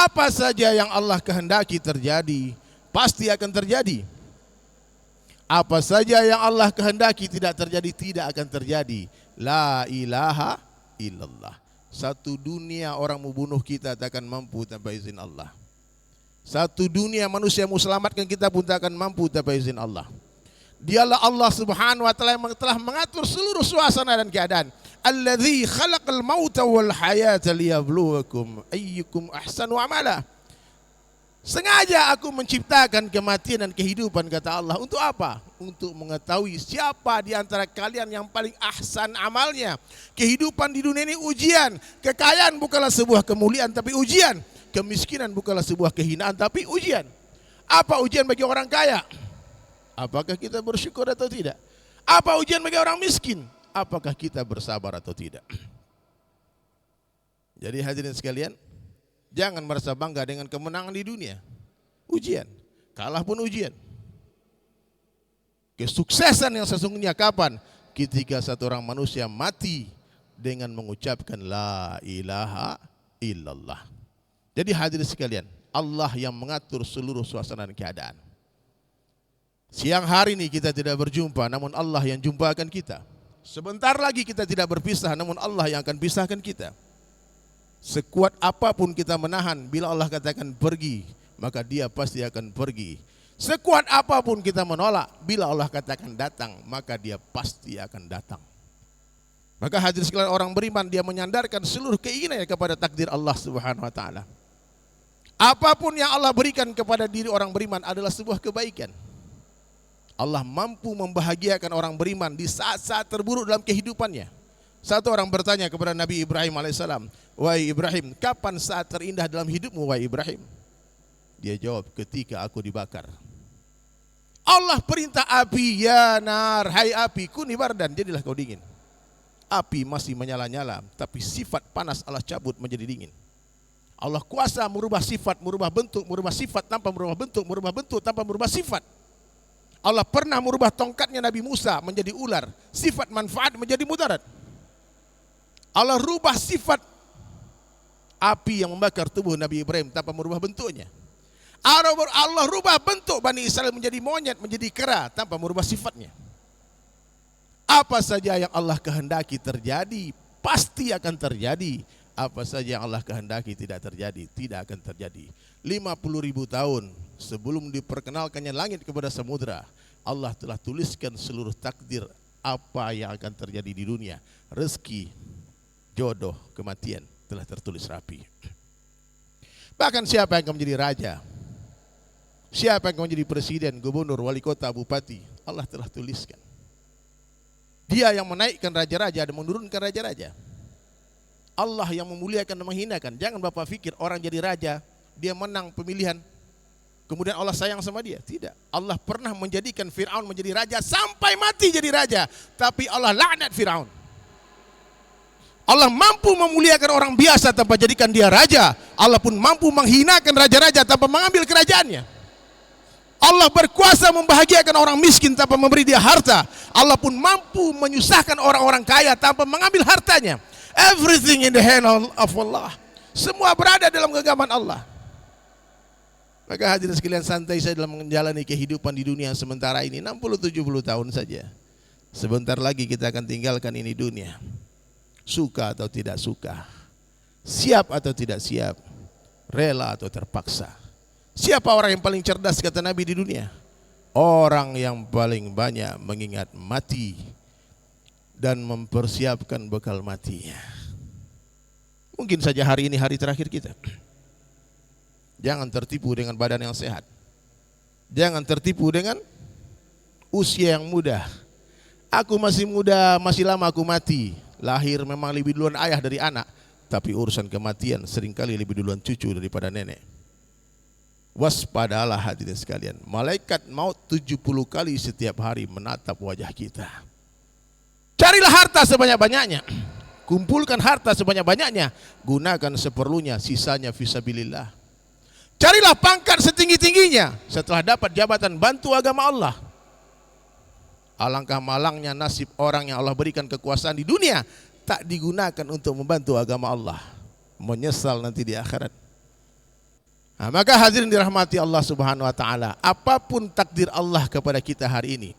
Apa saja yang Allah kehendaki terjadi, pasti akan terjadi. Apa saja yang Allah kehendaki tidak terjadi, tidak akan terjadi. La ilaha illallah. Satu dunia orang mau bunuh kita tak akan mampu tanpa izin Allah. Satu dunia manusia mau selamatkan kita pun tak akan mampu tanpa izin Allah. Dialah Allah Subhanahu wa taala yang telah mengatur seluruh suasana dan keadaan. Alladzi khalaqal mauta wal hayata liyabluwakum ayyukum ahsanu amala. Sengaja aku menciptakan kematian dan kehidupan, kata Allah. Untuk apa? Untuk mengetahui siapa di antara kalian yang paling ahsan amalnya. Kehidupan di dunia ini ujian. Kekayaan bukanlah sebuah kemuliaan tapi ujian. Kemiskinan bukanlah sebuah kehinaan tapi ujian. Apa ujian bagi orang kaya? Apakah kita bersyukur atau tidak? Apa ujian bagi orang miskin? Apakah kita bersabar atau tidak? Jadi hadirin sekalian, jangan merasa bangga dengan kemenangan di dunia. Ujian, kalah pun ujian. Kesuksesan yang sesungguhnya kapan? Ketika satu orang manusia mati dengan mengucapkan la ilaha illallah. Jadi hadirin sekalian, Allah yang mengatur seluruh suasana dan keadaan. Siang hari ini kita tidak berjumpa, namun Allah yang jumpakan kita. Sebentar lagi kita tidak berpisah, namun Allah yang akan pisahkan kita. Sekuat apapun kita menahan, bila Allah katakan pergi, maka dia pasti akan pergi. Sekuat apapun kita menolak, bila Allah katakan datang, maka dia pasti akan datang. Maka hadirin sekalian, orang beriman dia menyandarkan seluruh keinginannya kepada takdir Allah Subhanahu wa taala. Apapun yang Allah berikan kepada diri orang beriman adalah sebuah kebaikan. Allah mampu membahagiakan orang beriman di saat-saat terburuk dalam kehidupannya. Satu orang bertanya kepada Nabi Ibrahim alaihissalam, "Wahai Ibrahim, kapan saat terindah dalam hidupmu, wahai Ibrahim?" Dia jawab, "Ketika aku dibakar." Allah perintah api, "Ya nar, hai api, kuni bardan, jadilah kau dingin." Api masih menyala-nyala, tapi sifat panas Allah cabut menjadi dingin. Allah kuasa merubah sifat, merubah bentuk, merubah sifat tanpa merubah bentuk, merubah bentuk tanpa merubah sifat. Allah pernah merubah tongkatnya Nabi Musa menjadi ular, sifat manfaat menjadi mudarat. Allah rubah sifat api yang membakar tubuh Nabi Ibrahim tanpa merubah bentuknya. Allah rubah bentuk Bani Israel menjadi monyet, menjadi kera tanpa merubah sifatnya. Apa saja yang Allah kehendaki terjadi, pasti akan terjadi. Apa saja yang Allah kehendaki tidak terjadi, tidak akan terjadi. 50.000 tahun sebelum diperkenalkannya langit kepada samudra, Allah telah tuliskan seluruh takdir apa yang akan terjadi di dunia. Rezeki, jodoh, kematian telah tertulis rapi. Bahkan siapa yang akan menjadi raja, siapa yang akan menjadi presiden, gubernur, wali kota, bupati, Allah telah tuliskan. Dia yang menaikkan raja-raja dan menurunkan raja-raja. Allah yang memuliakan dan menghinakan. Jangan Bapak pikir orang jadi raja, dia menang pemilihan, kemudian Allah sayang sama dia. Tidak. Allah pernah menjadikan Fir'aun menjadi raja sampai mati jadi raja, tapi Allah laknat Fir'aun. Allah mampu memuliakan orang biasa tanpa jadikan dia raja. Allah pun mampu menghinakan raja-raja tanpa mengambil kerajaannya. Allah berkuasa membahagiakan orang miskin tanpa memberi dia harta. Allah pun mampu menyusahkan orang-orang kaya tanpa mengambil hartanya. Everything in the hand of Allah. Semua berada dalam genggaman Allah. Maka hadirin sekalian, santai saya dalam menjalani kehidupan di dunia sementara ini. 60-70 tahun saja. Sebentar lagi kita akan tinggalkan ini dunia. Suka atau tidak suka, siap atau tidak siap, rela atau terpaksa. Siapa orang yang paling cerdas kata Nabi di dunia? Orang yang paling banyak mengingat mati dan mempersiapkan bekal matinya. Mungkin saja hari ini hari terakhir kita. Jangan tertipu dengan badan yang sehat. Jangan tertipu dengan usia yang muda. Aku masih muda, masih lama aku mati. Lahir memang lebih duluan ayah dari anak, tapi urusan kematian seringkali lebih duluan cucu daripada nenek. Waspadalah hadirin sekalian, malaikat maut 70 kali setiap hari menatap wajah kita. Carilah harta sebanyak-banyaknya, kumpulkan harta sebanyak-banyaknya, gunakan seperlunya, sisanya fisabilillah. Carilah pangkat setinggi-tingginya, setelah dapat jabatan bantu agama Allah. Alangkah malangnya nasib orang yang Allah berikan kekuasaan di dunia, tak digunakan untuk membantu agama Allah. Menyesal nanti di akhirat. Nah, maka hadirin dirahmati Allah Subhanahu wa taala, apapun takdir Allah kepada kita hari ini,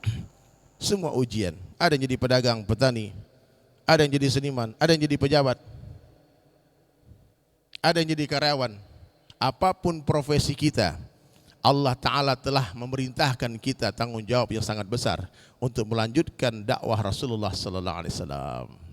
semua ujian. Ada yang jadi pedagang, petani, ada yang jadi seniman, ada yang jadi pejabat, ada yang jadi karyawan. Apapun profesi kita, Allah Ta'ala telah memerintahkan kita tanggung jawab yang sangat besar untuk melanjutkan dakwah Rasulullah Sallallahu Alaihi Wasallam.